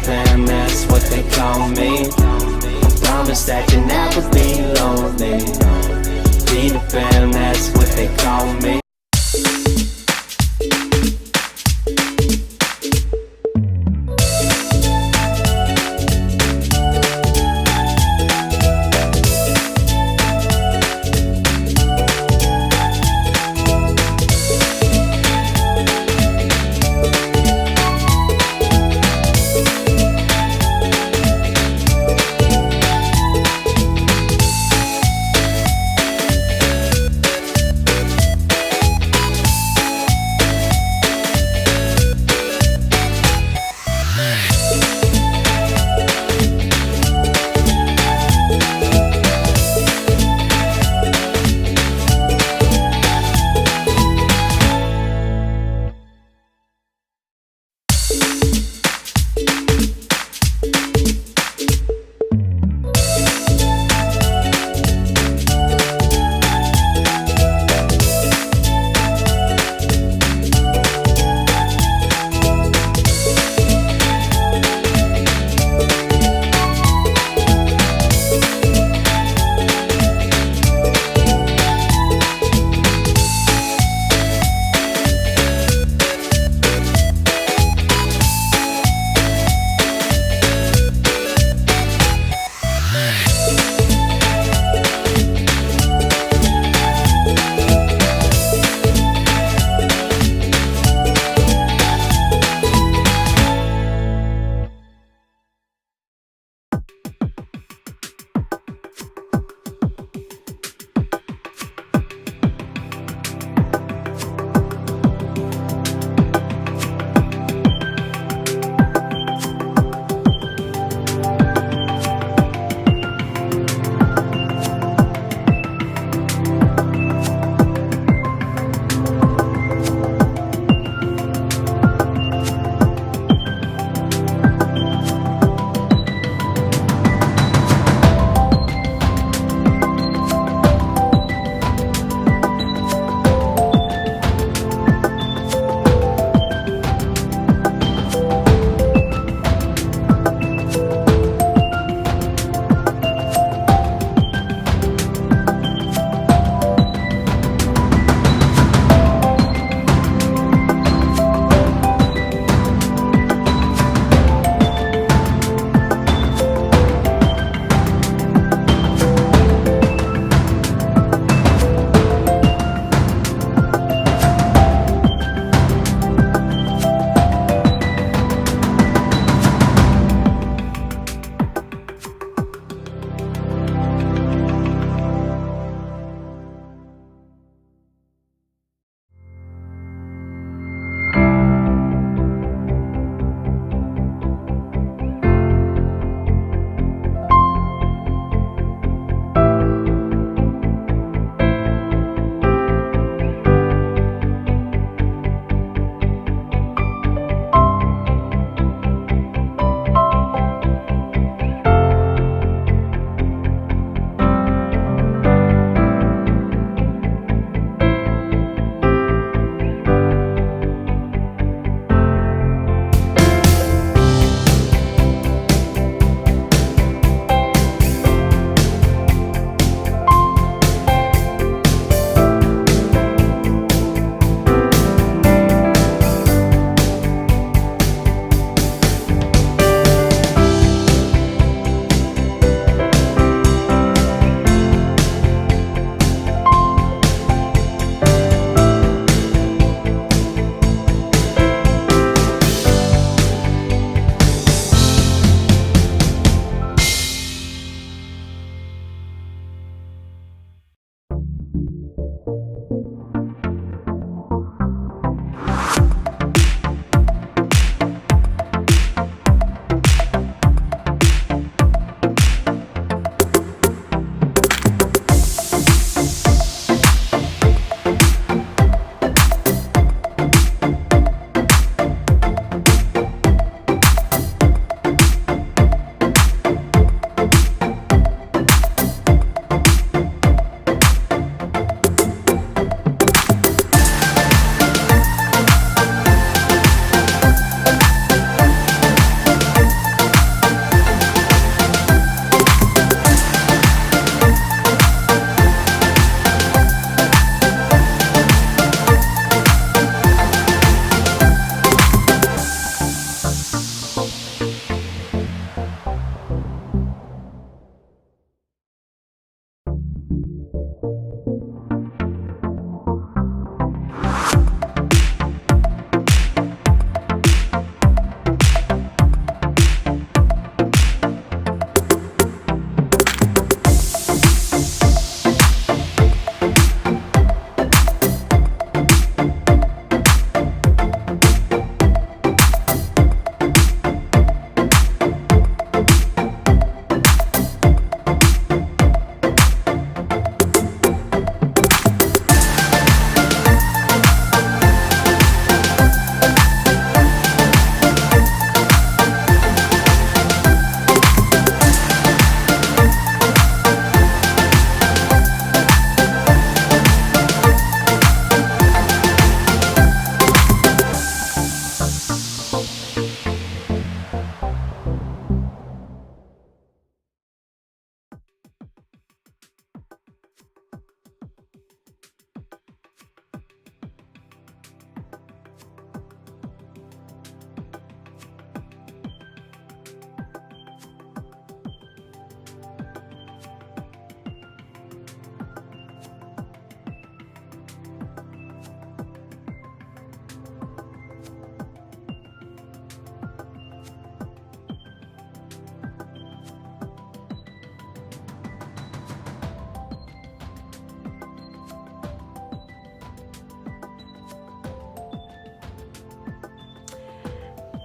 fam, that's what they call me. Promise that you'll never be lonely. Be the fam, that's what they call me.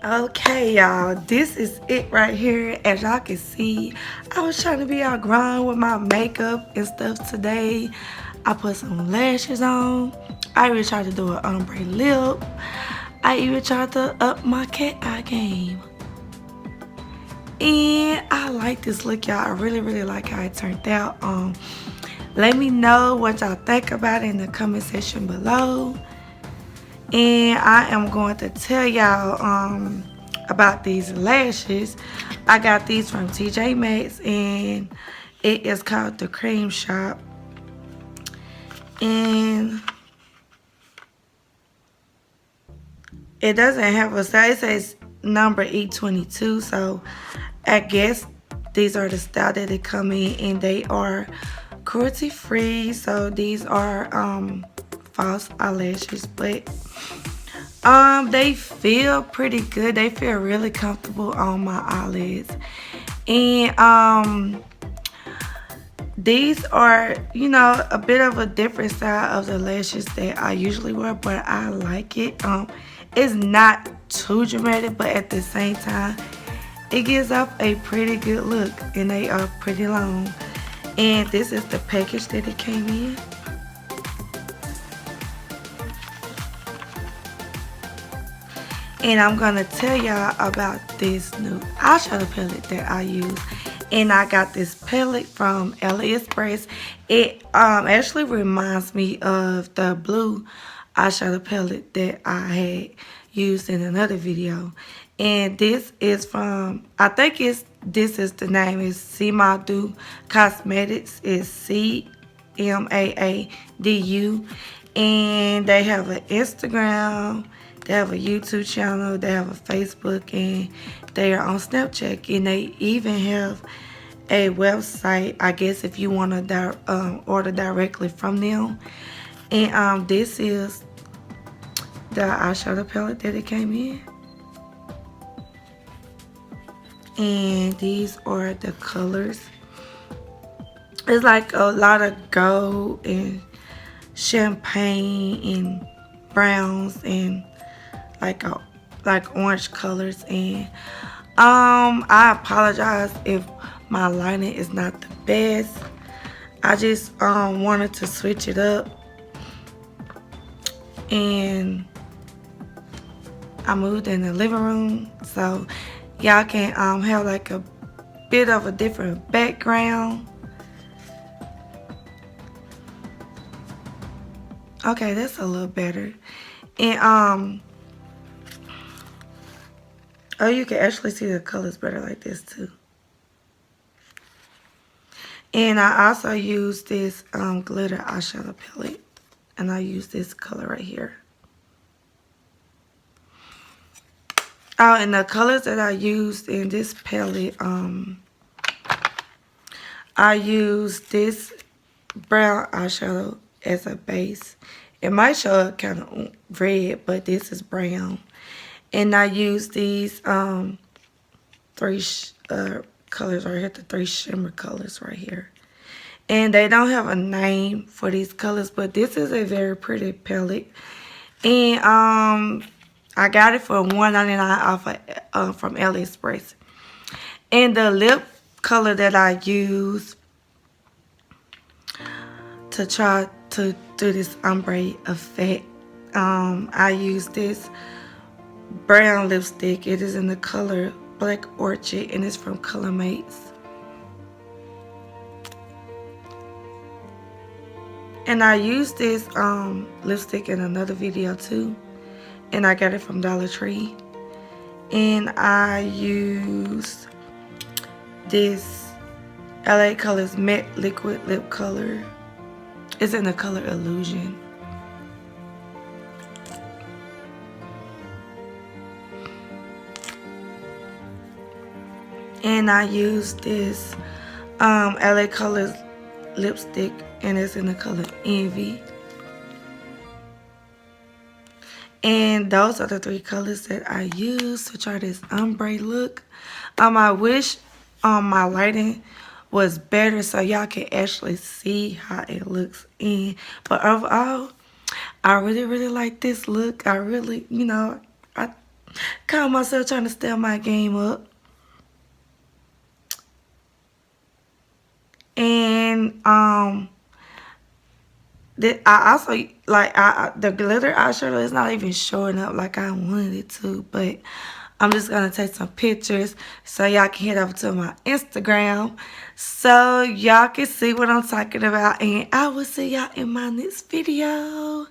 Okay, y'all, this is it right here. As y'all can see, I was trying to be all grind with my makeup and stuff today. I put some lashes on. I even tried to do an ombre lip. I even tried to up my cat eye game. And I like this look, y'all. I really like how it turned out. Let me know what y'all think about it in the comment section below. And I am going to tell y'all about these lashes. I got these from tjmaxx, and it is called the Cream Shop. And it doesn't have a size. It says number E22. So I guess these are the style that they come in, and they are cruelty free. So these are false eyelashes, but they feel pretty good. They feel really comfortable on my eyelids. And these are, a bit of a different style of the lashes that I usually wear, but I like it. It's not too dramatic, but at the same time, it gives off a pretty good look, and they are pretty long. And this is the package that it came in. And I'm gonna tell y'all about this new eyeshadow palette that I use. And I got this palette from AliExpress. It actually reminds me of the blue eyeshadow palette that I had used in another video. And this is from, I think this is the name, is Cmadu Cosmetics. It's CMAADU. And they have an Instagram, they have a YouTube channel, they have a Facebook, and they are on Snapchat. And they even have a website, I guess, if you want to order directly from them. And this is the eyeshadow palette that it came in. And these are the colors. It's like a lot of gold and champagne and browns and like orange colors. And I apologize if my lighting is not the best. I just wanted to switch it up, and I moved in the living room so y'all can have like a bit of a different background. Okay, that's a little better. And oh, you can actually see the colors better like this too. And I also use this glitter eyeshadow palette, and I use this color right here. Oh, and the colors that I used in this palette, I used this brown eyeshadow as a base. It might show up kind of red, but this is brown. And I used these three colors right here, the three shimmer colors right here. And they don't have a name for these colors, but this is a very pretty palette. And I got it for $1.99 off from AliExpress. And the lip color that I use to try to do this ombre effect, I use this brown lipstick. It is in the color Black Orchid, and it's from Color Mates. And I used this lipstick in another video too, and I got it from Dollar Tree. And I used this LA Colors Matte Liquid Lip Color. It's in the color Illusion. And I used this LA Colors lipstick, and it's in the color Envy. And those are the three colors that I use to try this ombre look. I wish my lighting was better so y'all can actually see how it looks in. But overall, I really like this look. I really, Caught myself trying to step my game up. And I also like the glitter eyeshadow is not even showing up like I wanted it to, but I'm just gonna take some pictures so y'all can head over to my Instagram so y'all can see what I'm talking about, and I will see y'all in my next video.